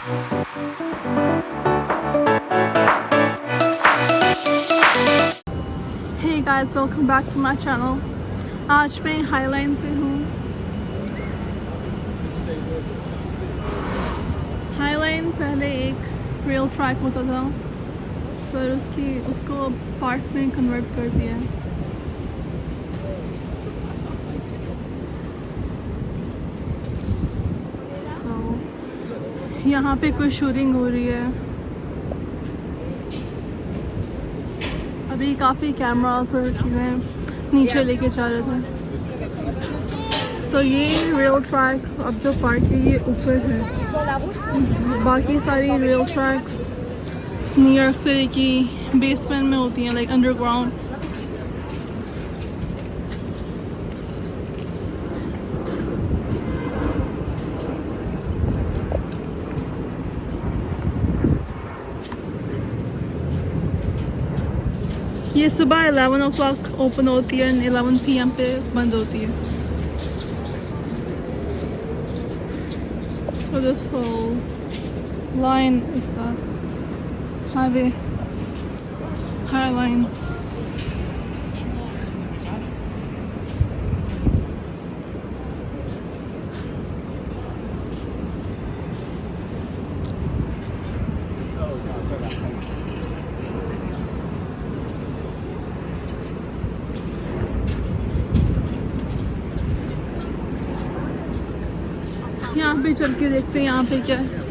Hey guys, welcome back to my channel. आज मैं highline पे हूँ. हाईलाइन पहले एक रेल ट्रैक होता था, पर उसको पार्क में कन्वर्ट कर दिया है. So, यहाँ पे कोई शूटिंग हो रही है. अभी काफ़ी कैमरास और चीज़ें नीचे लेके जा रहे थे. तो ये रेल ट्रैक अब जो पार्क है ये ऊपर है. बाकी सारी रेल ट्रैक्स न्यूयॉर्क सिटी की बेसमेंट में होती हैं, लाइक अंडरग्राउंड. ये सुबह 11 o'clock ओपन होती है, 11 PM पे बंद होती है. So this whole line is the highway, Highline. यहाँ पे चल के देखते हैं यहाँ पे क्या है.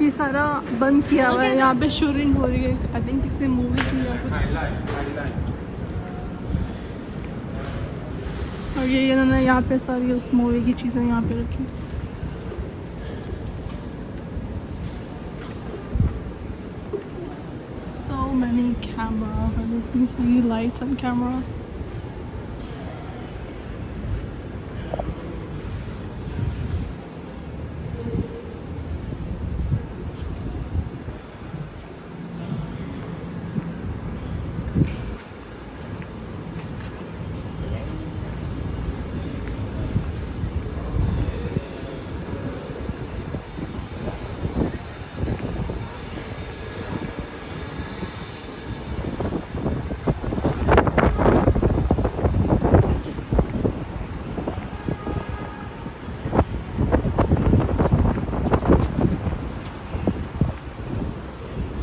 ये सारा बंद किया हुआ है. यहाँ पे शूटिंग हो रही है, आई थिंक किसी मूवी की या कुछ. और ये इन्होंने यहाँ पे सारी उस मूवी की चीज़ें यहाँ पे रखी. So many cameras and इतनी सारी lights and cameras.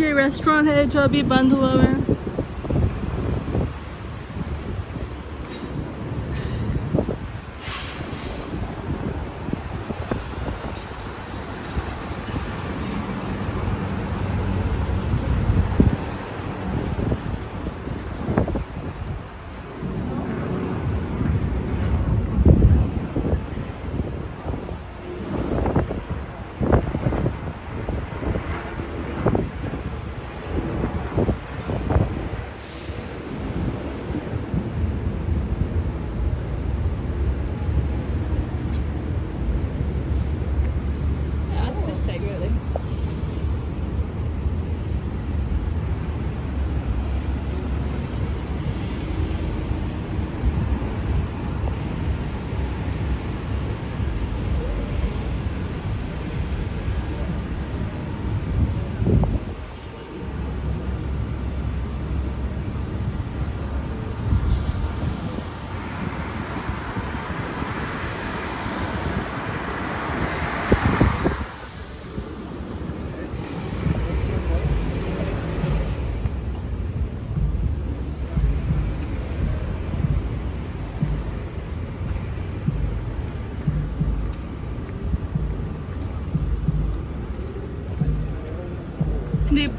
ये रेस्टोरेंट है जो अभी बंद हुआ है.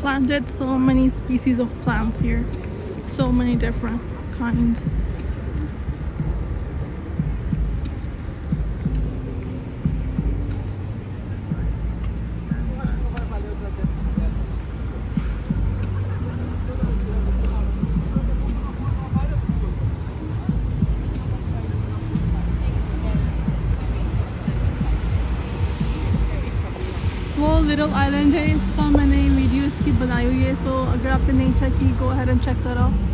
planted so many species of plants here, so many different kinds. वो लिटिल आइलैंड है, इसका मैंने वीडियो इसकी बनाई हुई है, सो अगर आपने नहीं चेक की, go ahead and check that out.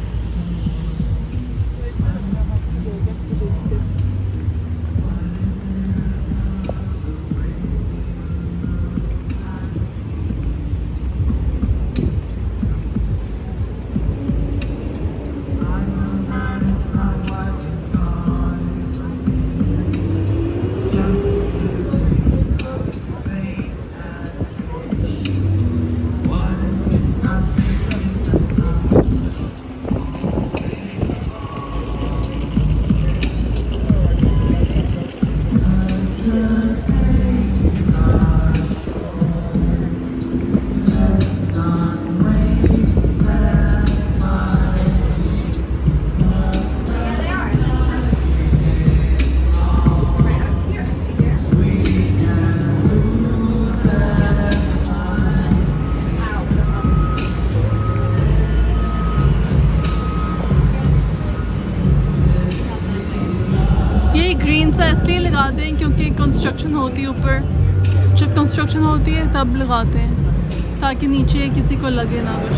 इसलिए लगाते हैं क्योंकि कंस्ट्रक्शन होती है ऊपर, जब कंस्ट्रक्शन होती है तब लगाते हैं ताकि नीचे किसी को लगे ना कुछ.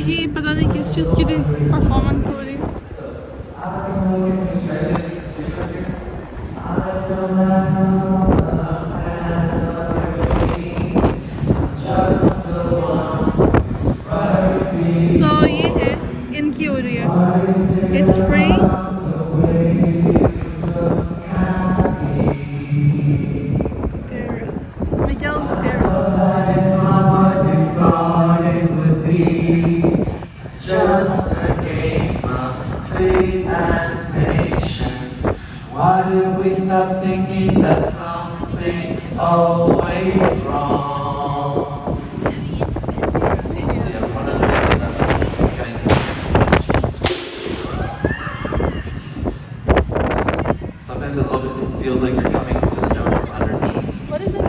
ये पता नहीं किस चीज़ की परफॉर्मेंस हो रही है. So ये है इनकी हो रही है. It's free. Miguel Gutierrez. It's just a game of fate and patience. What if we stop thinking that something's always wrong? Sometimes a little bit feels like you're coming to the note from underneath. What is it?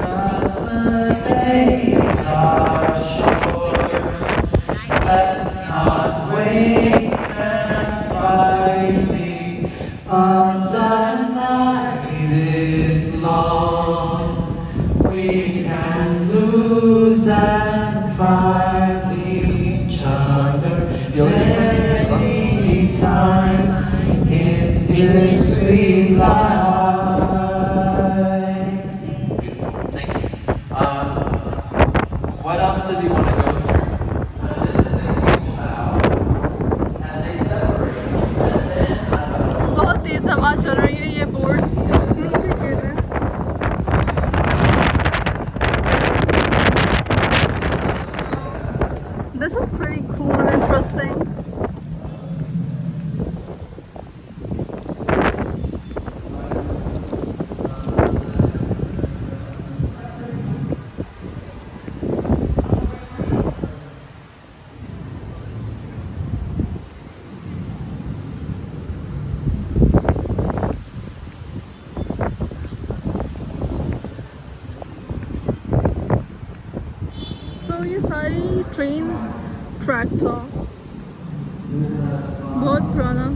As the days are short, let's not waste them fighting. But the night is long. We can lose and find each other many times in this sweet life. Beautiful, thank you. What else did you want to go through? This is 6 people now, and they separate, and then बहुत तेज हवा चल रही है, ये boards नीचे गिर रहे हैं. This is ट्रेन ट्रैक था, बहुत पुराना।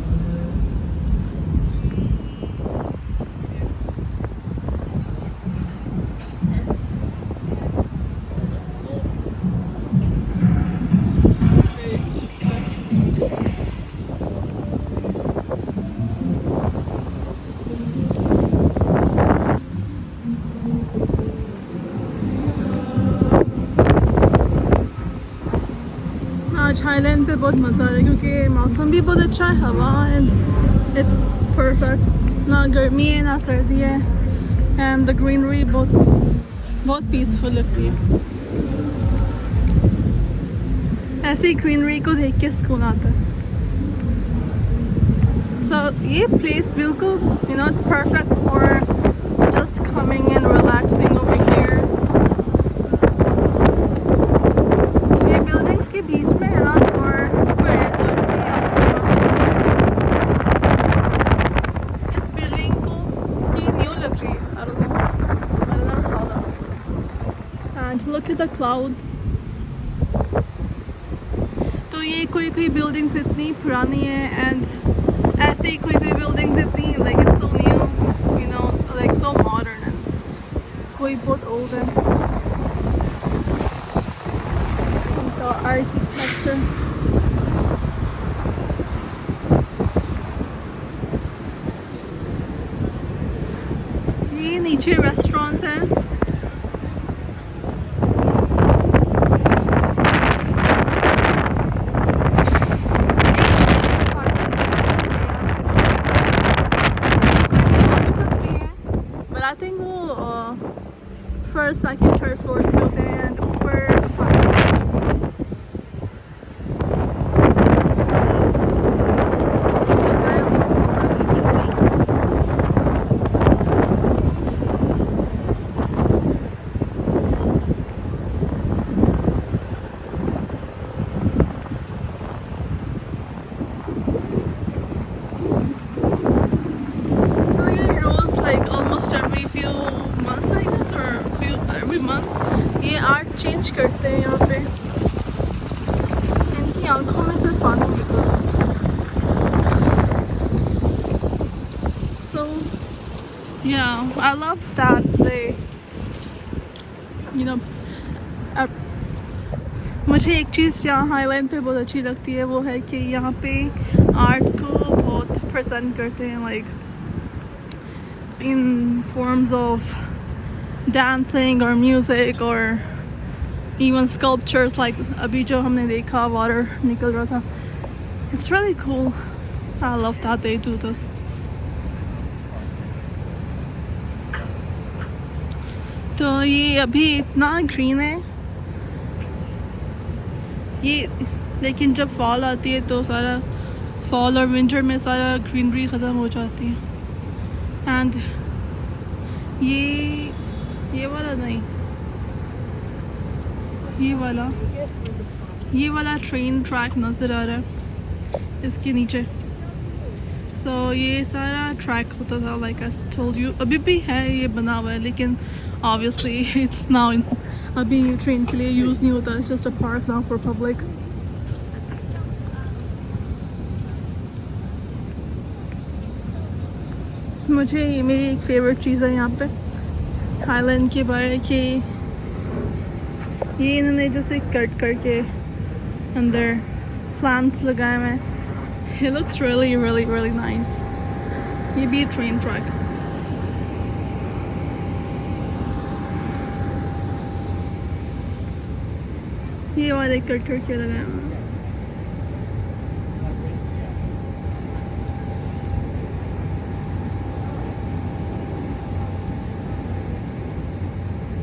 आज हाईलाइन पे बहुत मज़ा आ रहा है क्योंकि मौसम भी बहुत अच्छा है, हवा एंड इट्स परफेक्ट, ना गर्मी है ना सर्दी है एंड द ग्रीनरी बहुत पीसफुल लगती है। ऐसी ग्रीनरी को देख के सुकून आता है। सो ये प्लेस बिल्कुल it's perfect for just coming and relaxing over here. ये बिल्डिंग्स के बीच में है ना, और इस बिल्डिंग को ये न्यू लग रही है। I don't know. I never saw that. And look at the clouds. तो ये कोई बिल्डिंग्स इतनी पुरानी है एंड ऐसे ही कोई बिल्डिंग्स इतनी like it's so new, like so modern and कोई बहुत ओल्ड है। उनका आर्किटेक्चर ये नीचे रेस्टोरेंट्स हैं। I think वो फर्स्ट सेकंड थर्ड फ्लोर्स पे होते हैं एंड ऊपर ये आर्ट चेंज करते हैं यहाँ पे। इनकी आंखों में से पानी निकल रहा है। So yeah, I love that they मुझे एक चीज़ यहाँ हाईलाइन पे बहुत अच्छी लगती है, वो है कि यहाँ पे आर्ट को बहुत प्रेजेंट करते हैं, like in forms of dancing or music or even sculptures, like अभी जो हमने देखा water निकल रहा था. It's really cool. I love that they do this. तो ये अभी इतना ग्रीन है ये, लेकिन जब फॉल आती है तो सारा फॉल और विंटर में सारा ग्रीनरी ख़त्म हो जाती है। एंड ये वाला नहीं, ये वाला ट्रेन ट्रैक नज़र आ रहा है इसके नीचे। सो ये सारा ट्रैक होता था, लाइक आई टोल्ड यू, अभी भी है, ये बना हुआ है, लेकिन ऑब्वियसली इट्स नाउ अभी ट्रेन के लिए यूज़ नहीं होता, it's just a park now for public. मुझे ये मेरी एक फेवरेट चीज़ है यहाँ पे हाईलाइन के बारे कि ये इन्होंने जैसे कट करके अंदर प्लांट्स लगाए हुए हैं। It looks really really really nice. ये भी ट्रेन ट्रैक। ये वाले कट करके लगाए हुए हैं।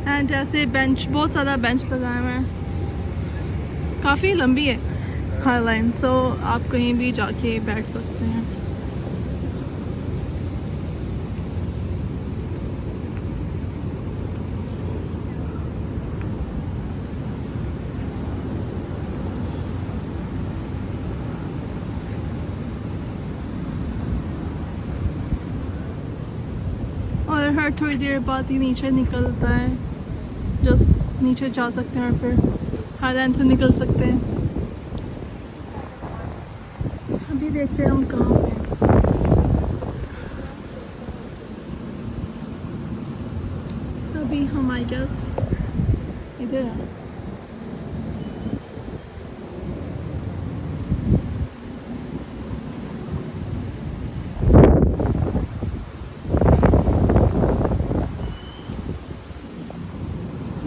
एंड ऐसे बेंच, बहुत सारा बेंच लगाए हुए हैं, काफ़ी लंबी है हाईलाइन, सो आप कहीं भी जाके बैठ सकते हैं। और हर थोड़ी देर बाद ही नीचे निकलता है, जस्ट नीचे जा सकते हैं और फिर हाईलाइन से निकल सकते हैं। अभी देखते हैं हम कहाँ पे हैं। तो अभी हम आई गेस इधर हैं।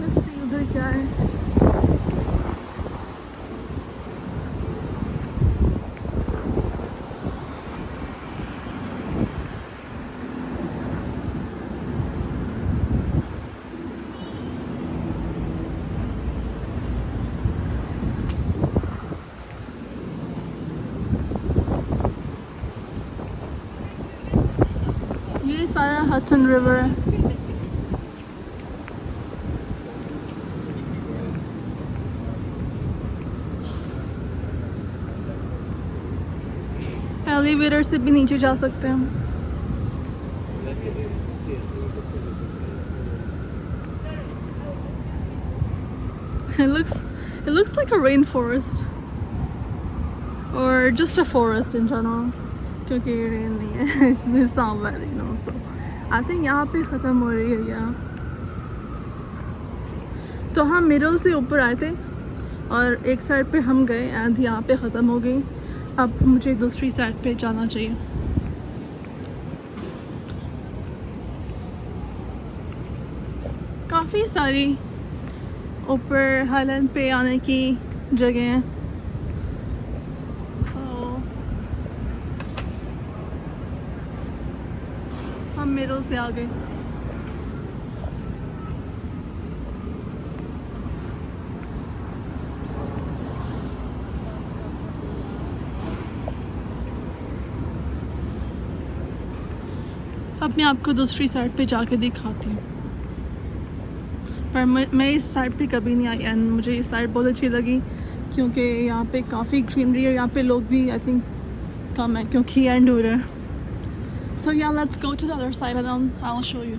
Let's see उधर क्या है। ये सारा हडसन रिवर है। एलिवेटर से भी नीचे जा सकते हैं हम। It looks like a rainforest or just a forest in general, क्योंकि रेन नहीं है। It's not wet, you know, so I think यहाँ पे ख़त्म हो रही है यहाँ। तो हम मिडल से ऊपर आए थे और एक साइड पे हम गए एंड यहाँ पे ख़त्म हो गई। अब मुझे दूसरी साइड पे जाना चाहिए। काफ़ी सारी ऊपर हाईलैंड पे आने की जगह हैं। हम मिडल से आ गए। अब मैं आपको दूसरी साइड पे जाके दिखाती हूँ। पर मैं इस साइड पे कभी नहीं आई एंड मुझे इस साइड बहुत अच्छी लगी क्योंकि यहाँ पे काफ़ी ग्रीनरी है। यहाँ पे लोग भी आई थिंक कम है क्योंकि एंड हो रहा है। So yeah, let's go to the other side and then I'll show you.